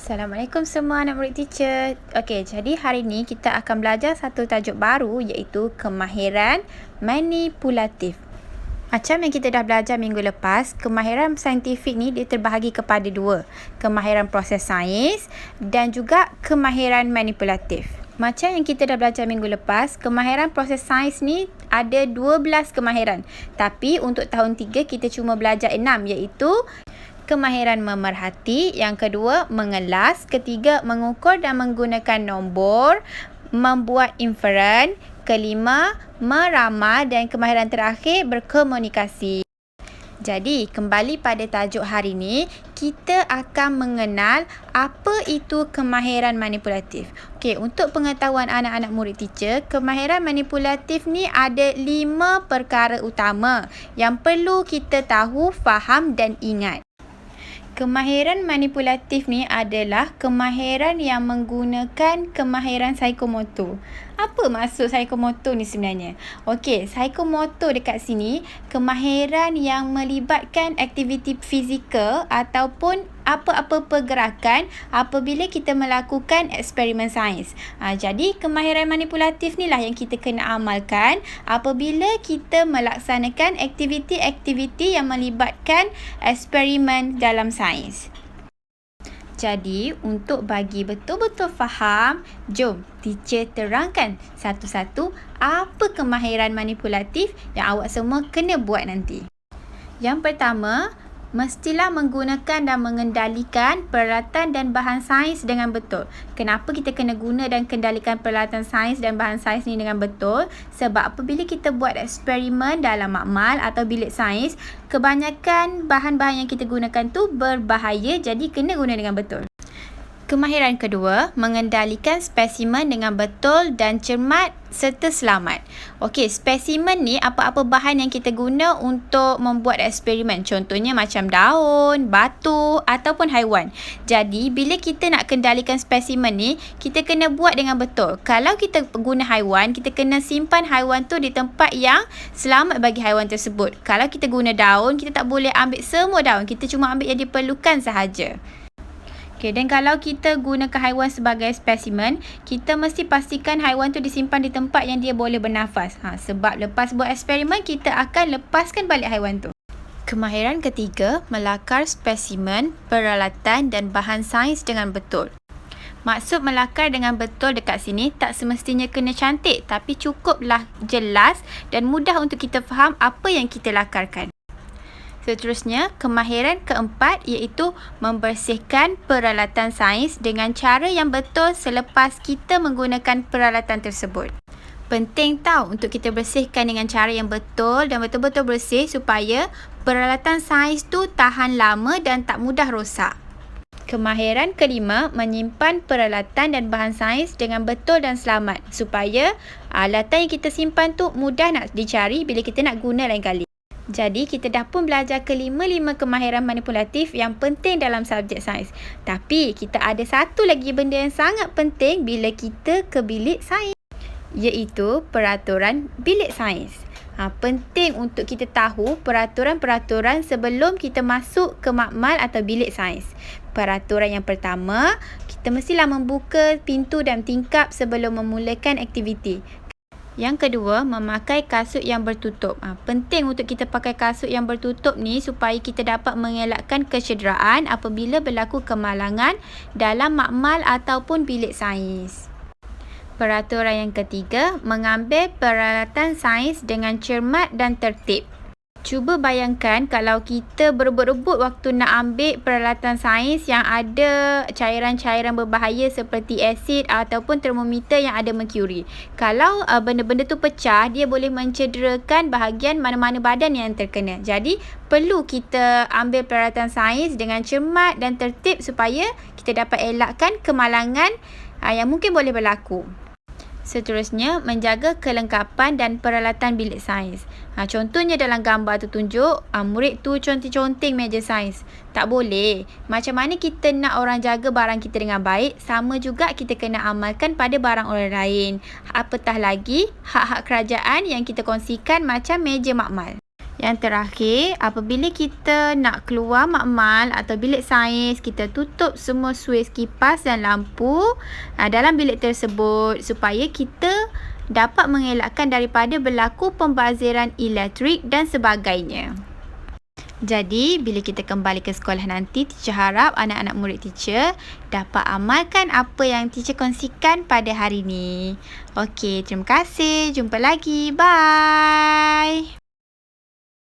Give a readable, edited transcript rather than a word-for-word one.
Assalamualaikum semua anak murid teacher. Okey, jadi hari ni kita akan belajar satu tajuk baru iaitu kemahiran manipulatif. Macam yang kita dah belajar minggu lepas, kemahiran saintifik ni dia terbahagi kepada dua. Kemahiran proses sains dan juga kemahiran manipulatif. Macam yang kita dah belajar minggu lepas, kemahiran proses sains ni ada 12 kemahiran. Tapi untuk tahun 3 kita cuma belajar 6 iaitu kemahiran memerhati, yang kedua mengelas, ketiga mengukur dan menggunakan nombor, membuat inferen, kelima meramal dan kemahiran terakhir berkomunikasi. Jadi, kembali pada tajuk hari ini, kita akan mengenal apa itu kemahiran manipulatif. Okey, untuk pengetahuan anak-anak murid teacher, kemahiran manipulatif ni ada 5 perkara utama yang perlu kita tahu, faham dan ingat. Kemahiran manipulatif ni adalah kemahiran yang menggunakan kemahiran psikomotor. Apa maksud psikomotor ni sebenarnya? Okey, psikomotor dekat sini kemahiran yang melibatkan aktiviti fizikal ataupun apa-apa pergerakan apabila kita melakukan eksperimen sains. Jadi kemahiran manipulatif ni lah yang kita kena amalkan apabila kita melaksanakan aktiviti-aktiviti yang melibatkan eksperimen dalam sains. Jadi, untuk bagi betul-betul faham, jom teacher terangkan satu-satu apa kemahiran manipulatif yang awak semua kena buat nanti. Yang pertama, mestilah menggunakan dan mengendalikan peralatan dan bahan sains dengan betul. Kenapa kita kena guna dan kendalikan peralatan sains dan bahan sains ni dengan betul? Sebab apabila kita buat eksperimen dalam makmal atau bilik sains, kebanyakan bahan-bahan yang kita gunakan tu berbahaya, jadi kena guna dengan betul. Kemahiran kedua, mengendalikan spesimen dengan betul dan cermat serta selamat. Okey, spesimen ni apa-apa bahan yang kita guna untuk membuat eksperimen. Contohnya macam daun, batu ataupun haiwan. Jadi, bila kita nak kendalikan spesimen ni, kita kena buat dengan betul. Kalau kita guna haiwan, kita kena simpan haiwan tu di tempat yang selamat bagi haiwan tersebut. Kalau kita guna daun, kita tak boleh ambil semua daun. Kita cuma ambil yang diperlukan sahaja. Okay, dan kalau kita gunakan haiwan sebagai spesimen, kita mesti pastikan haiwan tu disimpan di tempat yang dia boleh bernafas. Sebab lepas buat eksperimen, kita akan lepaskan balik haiwan tu. Kemahiran ketiga, melakar spesimen, peralatan dan bahan sains dengan betul. Maksud melakar dengan betul dekat sini tak semestinya kena cantik, tapi cukuplah jelas dan mudah untuk kita faham apa yang kita lakarkan. Seterusnya, kemahiran keempat iaitu membersihkan peralatan sains dengan cara yang betul selepas kita menggunakan peralatan tersebut. Penting tahu untuk kita bersihkan dengan cara yang betul dan betul-betul bersih supaya peralatan sains tu tahan lama dan tak mudah rosak. Kemahiran kelima, menyimpan peralatan dan bahan sains dengan betul dan selamat supaya alatan yang kita simpan tu mudah nak dicari bila kita nak guna lain kali. Jadi, kita dah pun belajar kelima-lima kemahiran manipulatif yang penting dalam subjek sains. Tapi, kita ada satu lagi benda yang sangat penting bila kita ke bilik sains, iaitu peraturan bilik sains. Penting untuk kita tahu peraturan-peraturan sebelum kita masuk ke makmal atau bilik sains. Peraturan yang pertama, kita mestilah membuka pintu dan tingkap sebelum memulakan aktiviti. Yang kedua, memakai kasut yang bertutup. Penting untuk kita pakai kasut yang bertutup ni supaya kita dapat mengelakkan kecederaan apabila berlaku kemalangan dalam makmal ataupun bilik sains. Peraturan yang ketiga, mengambil peralatan sains dengan cermat dan tertib. Cuba bayangkan kalau kita berebut-rebut waktu nak ambil peralatan sains yang ada cairan-cairan berbahaya seperti asid ataupun termometer yang ada merkuri. Kalau benda-benda tu pecah, dia boleh mencederakan bahagian mana-mana badan yang terkena. Jadi, perlu kita ambil peralatan sains dengan cermat dan tertib supaya kita dapat elakkan kemalangan yang mungkin boleh berlaku. Seterusnya, menjaga kelengkapan dan peralatan bilik sains. Contohnya dalam gambar tu tunjuk, murid tu conteng-conteng meja sains. Tak boleh. Macam mana kita nak orang jaga barang kita dengan baik, sama juga kita kena amalkan pada barang orang lain. Apatah lagi, hak-hak kerajaan yang kita kongsikan macam meja makmal. Yang terakhir, apabila kita nak keluar makmal atau bilik sains, kita tutup semua suis kipas dan lampu dalam bilik tersebut supaya kita dapat mengelakkan daripada berlaku pembaziran elektrik dan sebagainya. Jadi, bila kita kembali ke sekolah nanti, teacher harap anak-anak murid teacher dapat amalkan apa yang teacher kongsikan pada hari ini. Okey, terima kasih. Jumpa lagi. Bye.